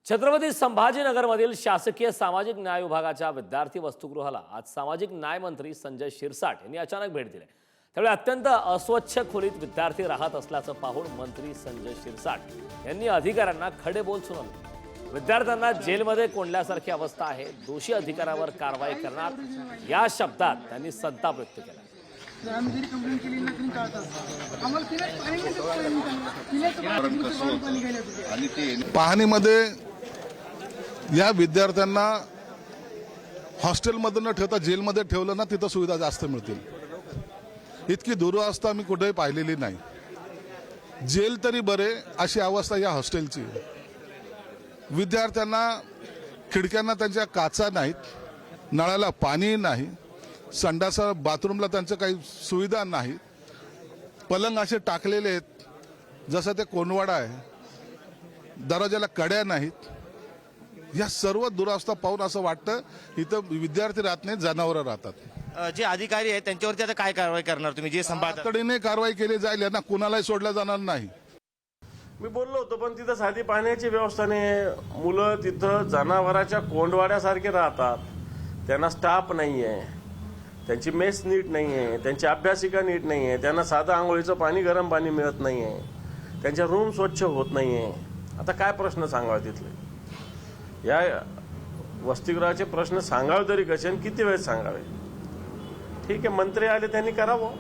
छत्रपती संभाजीनगरमधील शासकीय सामाजिक न्याय विभागाच्या विद्यार्थी वसतिगृहाला आज सामाजिक न्याय मंत्री संजय शिरसाट यांनी अचानक भेट दिली। त्यावेळी अत्यंत अस्वच्छ खोलीत विद्यार्थी राहत असल्याचं पाहून मंत्री संजय शिरसाट यांनी अधिकाऱ्यांना खडे बोल सुनावले। विद्यार्थ्यांना जेलमध्ये कोंडल्यासारखी अवस्था आहे, दोषी अधिकाऱ्यावर कारवाई करणार या शब्दात त्यांनी संताप व्यक्त केला। पाहणीमध्ये या विद्यार्थ्यांना हॉस्टेलमध्ये न ठेवता जेलमध्ये ठेवलं ना, तिथं सुविधा जास्त मिळतील। इतकी दुरावस्था मी कुठेही पाहिलेली नाही। जेल तरी बरे अशी अवस्था या हॉस्टेलची। विद्यार्थ्यांना खिडक्यांना त्यांच्या काचा नाहीत, नळाला पाणी नाही, संडासा बाथरूमला त्यांचं काही सुविधा नाही, पलंग असे टाकलेले आहेत जसं ते कोंडवाडा आहे, दरवाजाला कड्या नाहीत। या सर्व दुरावस्था पाहून असं वाटतं इथं विद्यार्थी राहत नाहीत, जनावरं राहतात। जे अधिकारी आहेत त्यांच्यावरती आता काय कारवाई करणार तुम्ही? जे तातडीने कारवाई केली जाईल, यांना कुणालाही सोडलं जाणार नाही। मी बोललो होतो, पण तिथं साधी पाण्याची व्यवस्था नाही। मुलं तिथं जनावराच्या कोंडवाड्यासारखे राहतात, त्यांना स्टाफ नाही आहे, त्यांची मेस नीट नाही आहे, त्यांची अभ्यासिका नीट नाही आहे, त्यांना साधं आंघोळीचं पाणी गरम पाणी मिळत नाही आहे, त्यांच्या रूम स्वच्छ होत नाही आहे। आता काय प्रश्न सांगावे तिथले? या वसतिगृहाचे प्रश्न सांगावे तरी कसे आणि किती वेळ सांगावे? ठीक आहे, मंत्री आले त्यांनी करावं।